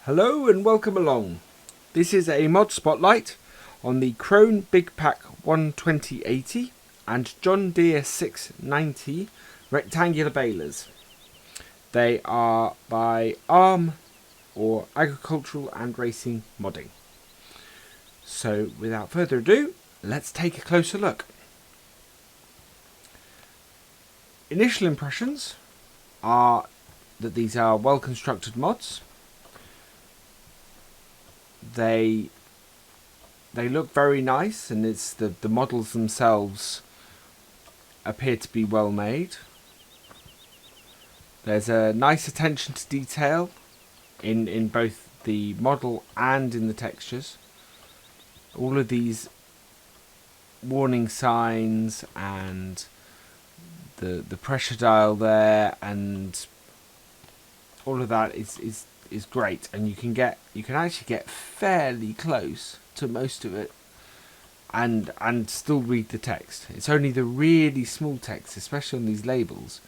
Hello and welcome along. This is a mod spotlight on the Krone Big Pack 12080 and John Deere 690 rectangular balers. They are by ARM, or Agricultural and Racing Modding. So without further ado, let's take a closer look. Initial impressions are that these are well constructed mods. They look very nice, and it's the models themselves appear to be well made. There's a nice attention to detail in both the model and in the textures. All of these warning signs and the pressure dial there and all of that is great, and you can actually get fairly close to most of it and still read the text. It's only the really small text, especially on these labels.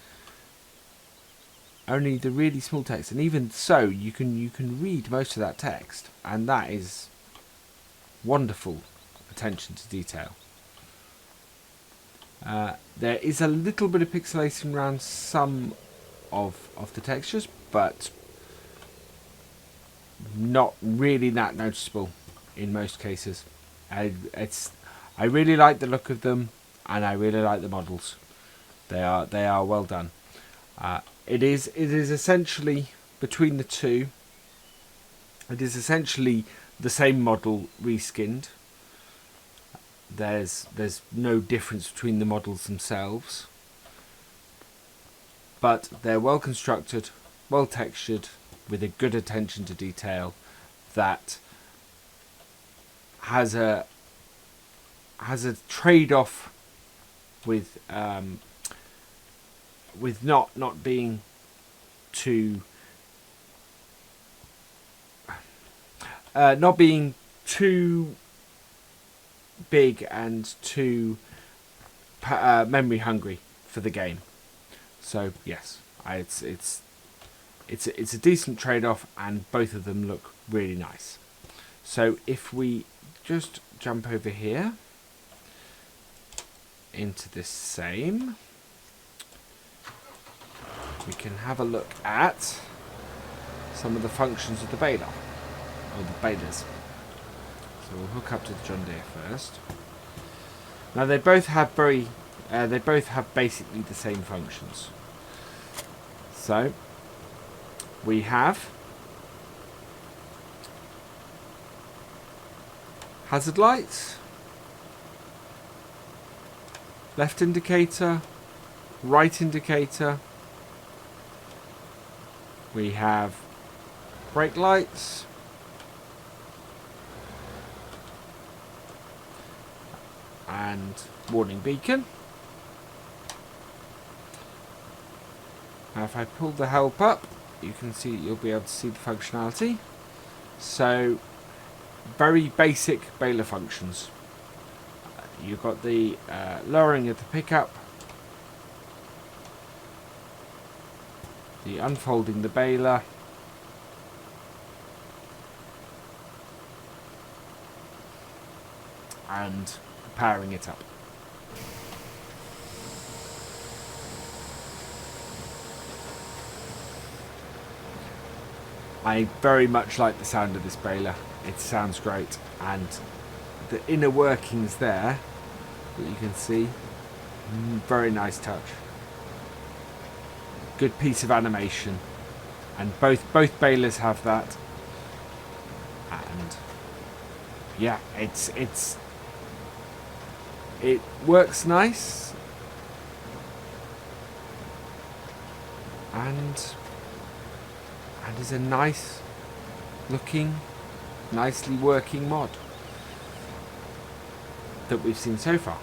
Only the really small text, and even so you can read most of that text, and that is wonderful attention to detail. There is a little bit of pixelation around some of the textures, but not really that noticeable in most cases. I really like the look of them, and I really like the models. They are well done. It is essentially, between the two, it is essentially the same model reskinned. There's no difference between the models themselves, but they're well constructed, well textured, with a good attention to detail that has a trade-off with not being too big and too memory hungry for the game. So yes, it's a decent trade-off, and both of them look really nice. So if we just jump over here into this same, we can have a look at some of the functions of the baler, or the balers. So we'll hook up to the John Deere first. Now they both have basically the same functions. So we have hazard lights, left indicator, right indicator. We have brake lights, and warning beacon. Now if I pull the help up, you'll be able to see the functionality. So very basic baler functions. You've got the lowering of the pickup, the unfolding the baler, and powering it up. I very much like the sound of this baler. It sounds great, and the inner workings there that you can see, very nice touch. Good piece of animation, and both balers have that. And yeah, it works nice, and is a nice looking, nicely working mod that we've seen so far.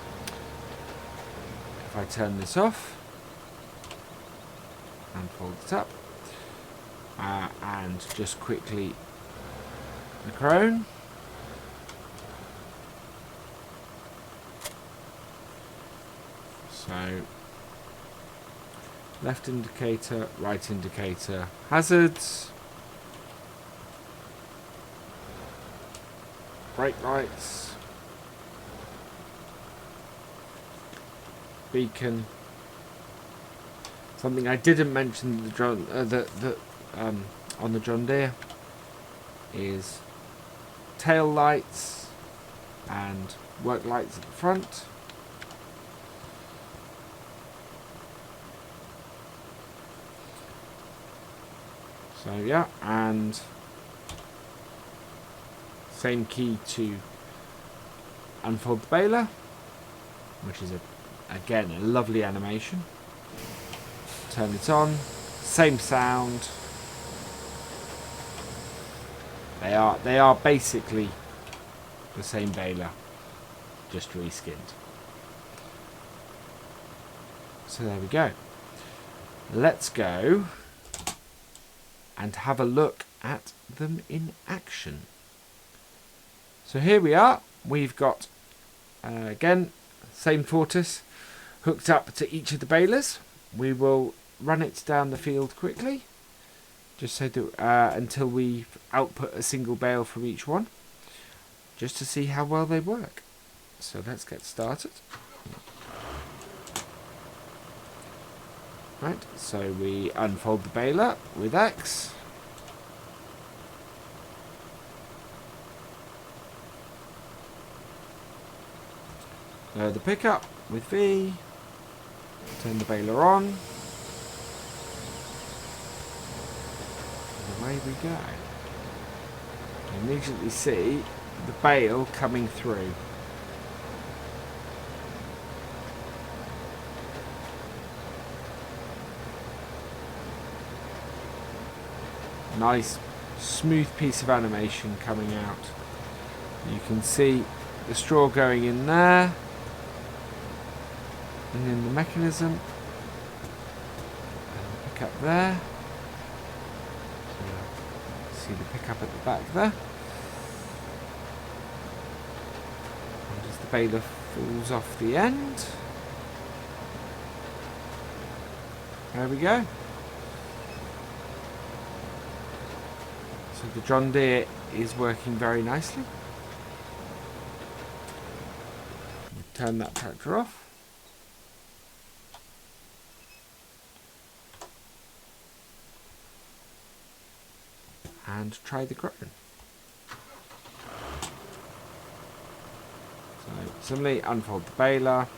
If I turn this off and fold it up, and just quickly the Krone. So left indicator, right indicator, hazards, brake lights, beacon. Something I didn't mention on the John Deere is tail lights and work lights at the front. So yeah, and same key to unfold the baler, which is again a lovely animation. Turn it on, same sound. They are basically the same baler, just reskinned. So there we go. Let's go and have a look at them in action. So here we are. We've got again same tortoise hooked up to each of the balers. We will run it down the field quickly, just so that until we output a single bale from each one, just to see how well they work. So let's get started. Right, so we unfold the baler with X. Lower the pickup with V. Turn the baler on. And away we go. You immediately see the bale coming through. Nice smooth piece of animation coming out. You can see the straw going in there and in the mechanism, and the pickup there. So see the pickup at the back there, and as the baler falls off the end, there we go. So the John Deere is working very nicely. Turn that tractor off. And try the Krone. So similarly, unfold the baler.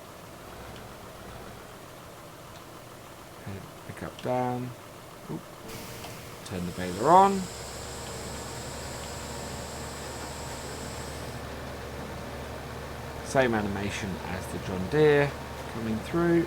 Pick up down. Oop. Turn the baler on. Same animation as the John Deere coming through.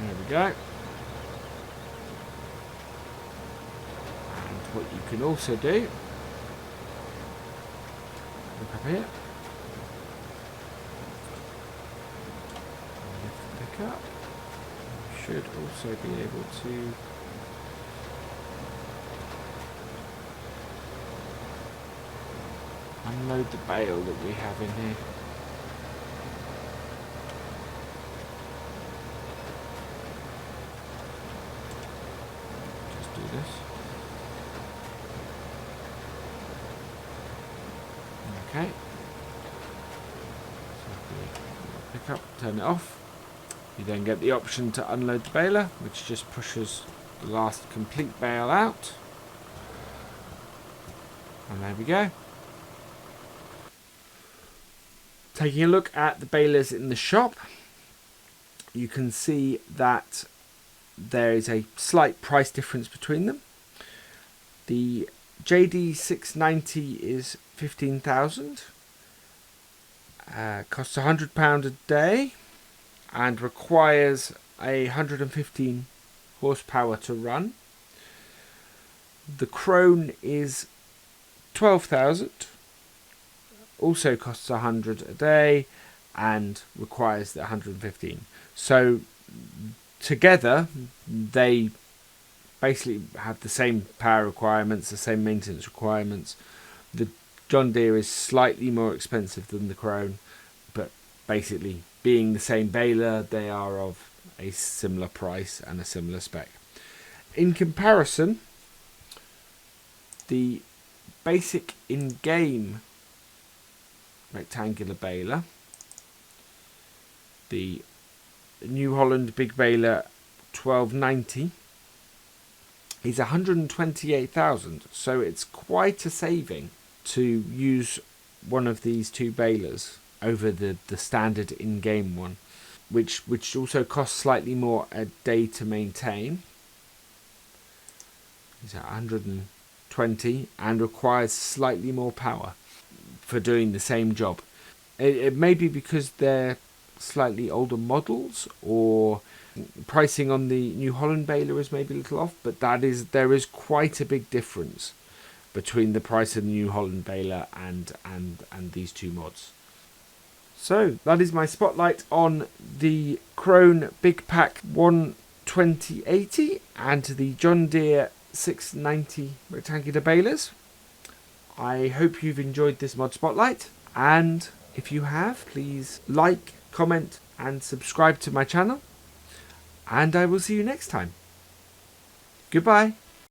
There we go. And what you can also do, look up here, lift the pickup. You should also be able to unload the bale that we have in here. This. Okay. So pick up, turn it off. You then get the option to unload the baler, which just pushes the last complete bale out. And there we go. Taking a look at the balers in the shop, you can see that there is a slight price difference between them. The JD 690 is 15,000, costs £100 a day, and requires 115 horsepower to run. The Krone is 12,000, also costs 100 a day and requires the 115. So together they basically have the same power requirements, the same maintenance requirements. The John Deere is slightly more expensive than the Krone, but basically being the same baler, they are of a similar price and a similar spec. In comparison, the basic in-game rectangular baler, the New Holland Big Baler 1290, is 128,000, so it's quite a saving to use one of these two balers over the standard in-game one, which also costs slightly more a day to maintain. It's 120 and requires slightly more power for doing the same job. It may be because they're slightly older models, or pricing on the New Holland baler is maybe a little off, but there is quite a big difference between the price of the New Holland baler and these two mods. So that is my spotlight on the Krone Big Pack 12080 and the John Deere 690 rectangular balers. I hope you've enjoyed this mod spotlight, and if you have, please like, comment and subscribe to my channel, and I will see you next time. Goodbye.